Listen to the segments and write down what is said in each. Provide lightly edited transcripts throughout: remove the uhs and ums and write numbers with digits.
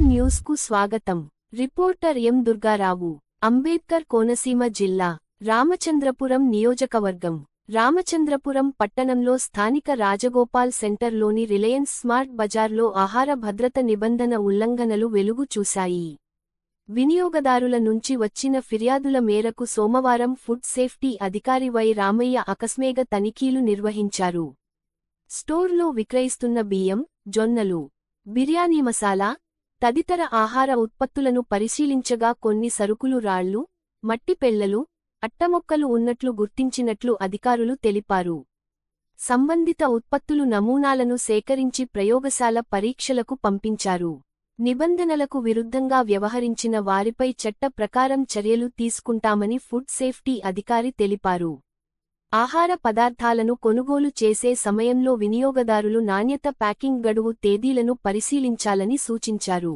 News కు స్వాగతం. Reporter M Durgarao. Ambedkar Konaseema జిల్లా రామచంద్రపురం నియోజకవర్గం రామచంద్రపురం పట్టణంలో స్థానిక రాజగోపాల్ సెంటర్లోని రిలయన్స్ స్మార్ట్ బజార్లో ఆహార భద్రత నిబంధన ఉల్లంఘనలు వెలుగు చూశాయి. వినియోగదారుల నుంచి వచ్చిన ఫిర్యాదుల మేరకు సోమవారం ఫుడ్ సేఫ్టీ అధికారి వై రామయ్య ఆకస్మిక తనిఖీలు నిర్వహించారు. స్టోర్లో విక్రయిస్తున్న బియ్యం, జొన్నలు, బిర్యానీ మసాలా, తదితర ఆహార ఉత్పత్తులను పరిశీలించగా కొన్ని సరుకులు రాళ్లు, మట్టి పెళ్లలు, అట్టమొక్కలు ఉన్నట్లు గుర్తించినట్లు అధికారులు తెలిపారు. సంబంధిత ఉత్పత్తులు నమూనాలను సేకరించి ప్రయోగశాల పరీక్షలకు పంపించారు. నిబంధనలకు విరుద్ధంగా వ్యవహరించిన వారిపై చట్ట ప్రకారం చర్యలు తీసుకుంటామని ఫుడ్ సేఫ్టీ అధికారి తెలిపారు. ఆహార పదార్థాలను కొనుగోలు చేసే సమయంలో వినియోగదారులు నాణ్యత, ప్యాకింగ్ గడువు తేదీలను పరిశీలించాలని సూచించారు.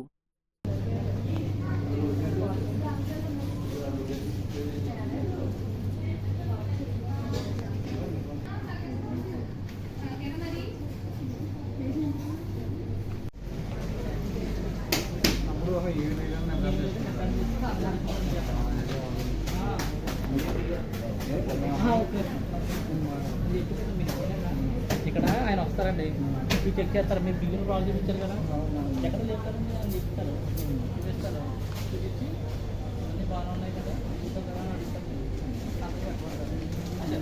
ఇక్కడ ఆయన వస్తారండి, మీరు చెక్ చేస్తారు. మీరు బిల్లులు ప్రాబ్లం చూపించారు కదా, ఎక్కడ చెప్తారండి అని చెప్తారు. చూపిస్తారు, చూపించి అన్నీ బాగా ఉన్నాయి కదా చూస్తాం కదా అని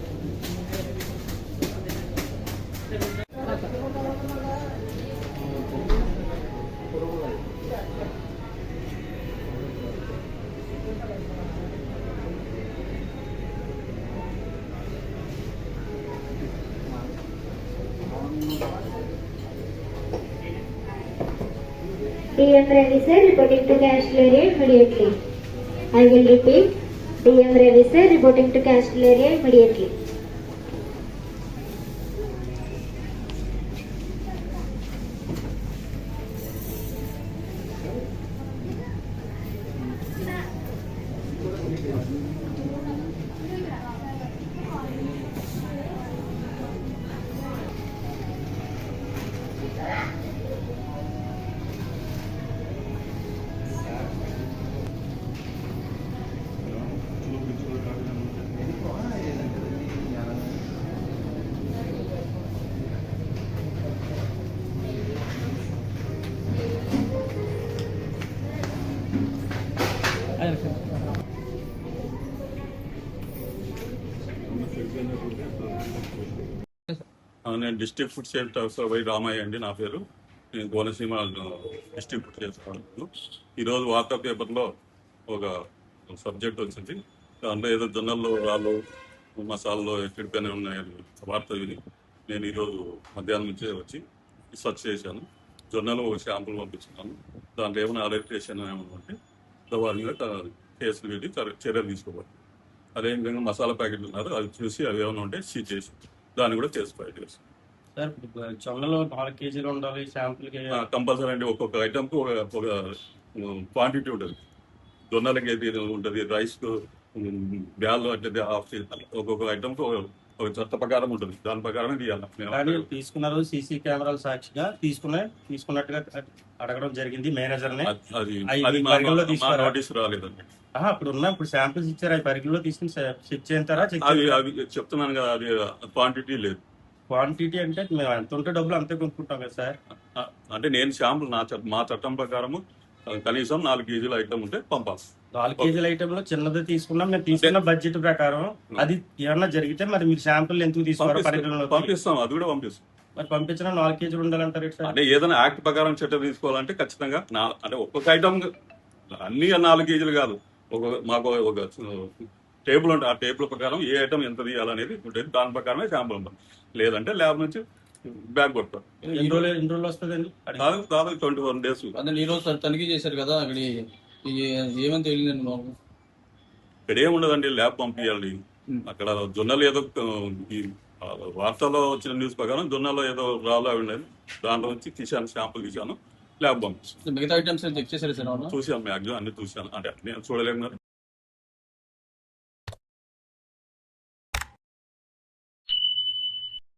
DM Ravi sir reporting to Castle area immediately. I will repeat. DM Ravi sir reporting to Castle area immediately. నేను district food safety officer Y Ramaiah అండి. నా పేరు. నేను Konaseema district food safety officer. ఈరోజు వార్తా పేపర్లో ఒక సబ్జెక్ట్ వచ్చింది. దాంట్లో ఏదో జొన్నల్లో రాళ్ళు, మసాలాలో ఎక్కడికైనా ఉన్నాయని వార్త విని నేను ఈరోజు మధ్యాహ్నం నుంచే వచ్చి సెర్చ్ చేశాను. జొన్నలు ఒక శాంపుల్ పంపించున్నాను. దాంట్లో ఏమైనా అలర్టేషన్ ఏమైనా ఉంటే వారి మీద కేసులు పెట్టి చర్యలు తీసుకోబడుతుంది. అదేవిధంగా మసాలా ప్యాకెట్లు ఉన్నారు, అవి చూసి అవి ఏమైనా ఉంటే సీజ్ చేసి దాన్ని కూడా చేసి ఫైట్ చేస్తాం. సార్, జొన్నలు 4 కేజీలు ఉండాలి శాంపుల్కి కంపల్సరీ అండి. ఒక్కొక్క ఐటమ్కి ఒక క్వాంటిటీ ఉంటుంది. జొన్నలకి ఏది ఉంటుంది, రైస్కు బ్యాల్ అంటే హాఫ్ కేజీ, ఒక్కొక్క ఐటమ్కి ఒక చట్ట ప్రకారం ఉంటుంది. దాని ప్రకారమే తీయాలి. తీసుకున్నారు సీసీ కెమెరాల సాక్షిగా తీసుకున్నట్టుగా అడగడం జరిగింది మేనేజర్ని. అది నోటీస్ రాలేదండి. ఇప్పుడు శాంపిల్స్ ఇచ్చారు, అవి పరిగణలో తీసుకుని చెక్ చేస్తారా? అవి చెప్తున్నాను కదా, అది క్వాంటిటీ లేదు. క్వాంటిటీ అంటే మేము ఎంత ఉంటే డబ్బులు అంతే కొనుక్కుంటాం కదా సార్. అంటే నేను శాంపుల్ మా చట్టం ప్రకారము కనీసం 4 కేజీల ఐటమ్ ఉంటే పంపాలి. 4 కేజీల ఐటమ్ లో చిన్నది తీసుకున్నాం. మేము తీసుకున్న బడ్జెట్ ప్రకారం అది ఏమన్నా జరిగితే మరి మీరు శాంపుల్ ఎందుకు తీసుకోవాలి? పంపిస్తాం, అది కూడా పంపిస్తాం. మరి పంపించడం 4 కేజీలు ఉండాలంటారు సార్. అంటే ఏదైనా యాక్ట్ ప్రకారం చట్టం తీసుకోవాలంటే ఖచ్చితంగా అంటే ఒక్కొక్క ఐటమ్ అన్ని 4 కేజీలు కాదు. మాకు ఒక టేబుల్ ఉంటుంది. ఆ టేబుల్ ప్రకారం ఏ ఐటమ్ ఎంత తీయాలనేది ఉంటుంది. దాని ప్రకారమే శాంపుల్ ఉంటుంది. లేదంటే ల్యాబ్ నుంచి బ్యాగ్ కొడతారు. ఎన్ని రోజులు వస్తుందండి? దాదాపు 21 days. అదే ఈ రోజు తనిఖీ చేశారు కదా, అక్కడ ఏమని తెలియదండి మాకు. ఇక్కడ ఏముండదండి, ల్యాబ్ పంపించాలి. అక్కడ జొన్నలు ఏదో ఈ వార్తలో వచ్చిన న్యూస్ ప్రకారం జొన్నలో ఏదో రాళ్ళు అవి ఉండేది. దాంట్లో నుంచి తీసాను, శాంపుల్ తీసాను, ల్యాబ్ పంపిస్తాను. మిగతా ఐటమ్స్ చెక్ చేశారు సార్? చూసాను, మ్యాక్సిమం అన్ని చూశాను. అంటే నేను చూడలేము.